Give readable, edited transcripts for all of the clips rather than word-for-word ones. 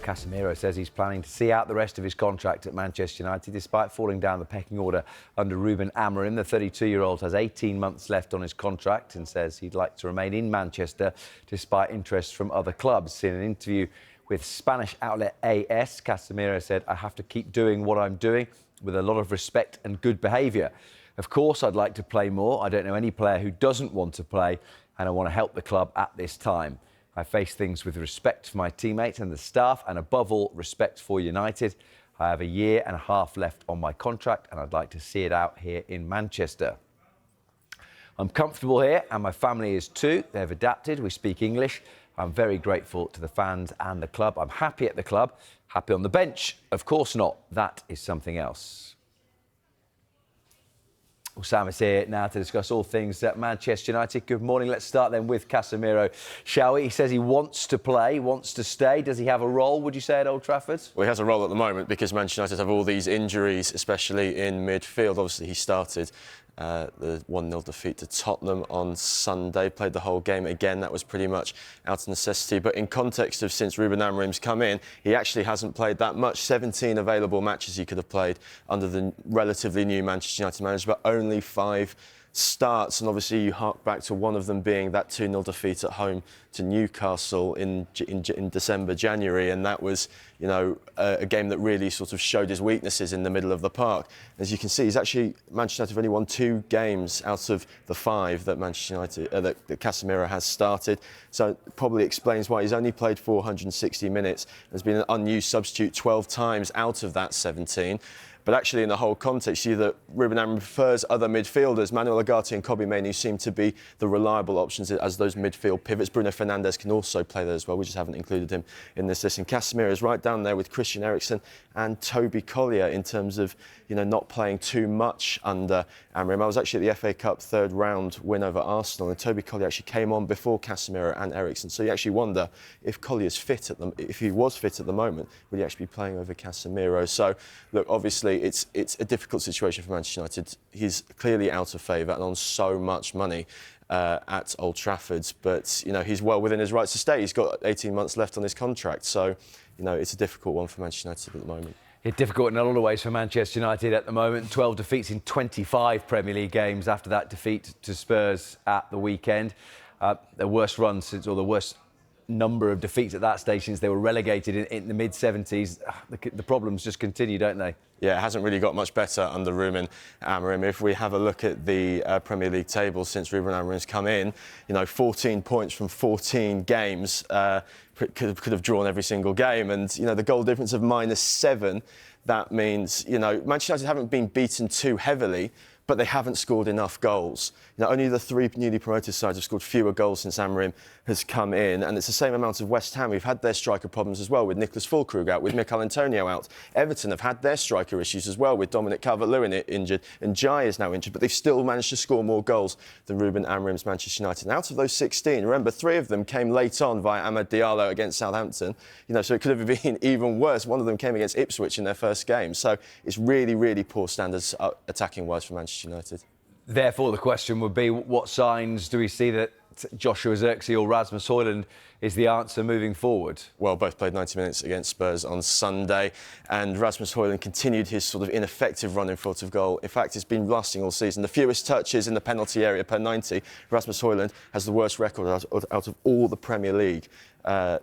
Casemiro says he's planning to see out the rest of his contract at Manchester United despite falling down the pecking order under Ruben Amorim. The 32-year-old has 18 months left on his contract and says he'd like to remain in Manchester despite interest from other clubs. In an interview with Spanish outlet AS, Casemiro said, "I have to keep doing what I'm doing with a lot of respect and good behaviour. Of course, I'd like to play more. I don't know any player who doesn't want to play, and I want to help the club at this time. I face things with respect for my teammates and the staff, and above all, respect for United. I have a year and a half left on my contract, and I'd like to see it out here in Manchester. I'm comfortable here, and my family is too. They've adapted. We speak English. I'm very grateful to the fans and the club. I'm happy at the club. Happy on the bench? Of course not. That is something else." Well, Sam is here now to discuss all things at Manchester United. Good morning. Let's start then with Casemiro, shall we? He says he wants to play, wants to stay. Does he have a role, would you say, at Old Trafford? Well, he has a role at the moment because Manchester United have all these injuries, especially in midfield. Obviously, he started the 1-0 defeat to Tottenham on Sunday, played the whole game. Again, that was pretty much out of necessity. But in context of since Ruben Amorim's come in, he actually hasn't played that much. 17 available matches he could have played under the relatively new Manchester United manager, but only 5 starts. And obviously you hark back to one of them being that 2-0 defeat at home to Newcastle in December, January, and that was, you know, a game that really sort of showed his weaknesses in the middle of the park. As you can see, Manchester United have only won 2 games out of the 5 that Manchester United that Casemiro has started, so it probably explains why he's only played 460 minutes. There's been an unused substitute 12 times out of that 17. But actually, in the whole context, you see that Ruben Amorim prefers other midfielders. Manuel Ugarte and Kobbie Mainoo seem to be the reliable options as those midfield pivots. Bruno Fernandes can also play there as well. We just haven't included him in this list. And Casemiro is right down there with Christian Eriksen and Toby Collier in terms of, you know, not playing too much under Amorim. I was actually at the FA Cup third round win over Arsenal, and Toby Collier actually came on before Casemiro and Eriksen. So you actually wonder if Collier's fit if he was fit at the moment, would he actually be playing over Casemiro? So look, obviously it's a difficult situation for Manchester United. He's clearly out of favour and on so much money at Old Trafford, but you know, he's well within his rights to stay. He's got 18 months left on his contract, so you know, it's a difficult one for Manchester United at the moment. It's difficult in a lot of ways for Manchester United at the moment. 12 defeats in 25 Premier League games after that defeat to Spurs at the weekend. The worst run since, or the worst number of defeats at that stage since they were relegated in the mid-70s. The problems just continue, don't they? Yeah, it hasn't really got much better under Ruben Amorim. If we have a look at the Premier League table since Ruben Amorim's come in, you know, 14 points from 14 games, could have drawn every single game, and you know, the goal difference of -7. That means, you know, Manchester United haven't been beaten too heavily, but they haven't scored enough goals. You know, only the 3 newly promoted sides have scored fewer goals since Amorim has come in, and it's the same amount of West Ham. We've had their striker problems as well, with Nicholas Füllkrug out, with Mikel Antonio out. Everton have had their striker issues as well, with Dominic Calvert-Lewin injured, and Jai is now injured, but they've still managed to score more goals than Ruben Amorim's Manchester United. And out of those 16, remember, 3 of them came late on via Amad Diallo against Southampton. You know, so it could have been even worse. One of them came against Ipswich in their first game. So it's really, really poor standards attacking-wise for Manchester United. Therefore, the question would be, what signs do we see that Joshua Zirkzee or Rasmus Højlund is the answer moving forward? Well, both played 90 minutes against Spurs on Sunday, and Rasmus Højlund continued his sort of ineffective run in front of goal. In fact, it's been lasting all season. The fewest touches in the penalty area per 90. Rasmus Højlund has the worst record out of all the Premier League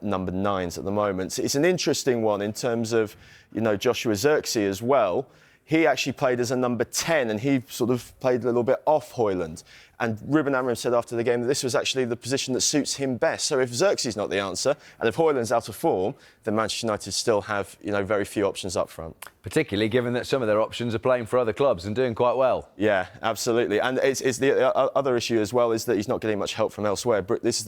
number 9s at the moment. So it's an interesting one in terms of, you know, Joshua Zirkzee as well. He actually played as a number 10, and he sort of played a little bit off Højlund. And Ruben Amorim said after the game that this was actually the position that suits him best. So if Zirkzee's not the answer, and if Højlund's out of form, then Manchester United still have, you know, very few options up front. Particularly given that some of their options are playing for other clubs and doing quite well. Yeah, absolutely. And it's the other issue as well is that he's not getting much help from elsewhere. This is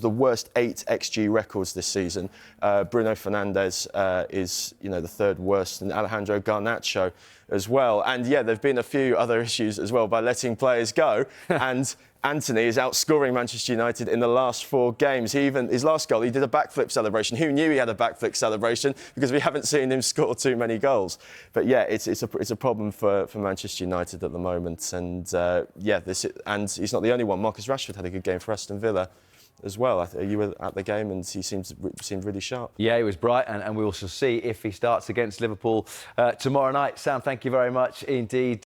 the worst 8 XG records this season. Bruno Fernandes is, you know, the 3rd worst, and Alejandro Garnacho as well. And yeah, there've been a few other issues as well by letting players go. And Antony is outscoring Manchester United in the last 4 games. His last goal, he did a backflip celebration. Who knew he had a backflip celebration? Because we haven't seen him score too many goals. But yeah, it's a problem for Manchester United at the moment. And and he's not the only one. Marcus Rashford had a good game for Aston Villa. as well. You were at the game and he seemed really sharp. Yeah, he was bright, and we will see if he starts against Liverpool tomorrow night. Sam, thank you very much indeed.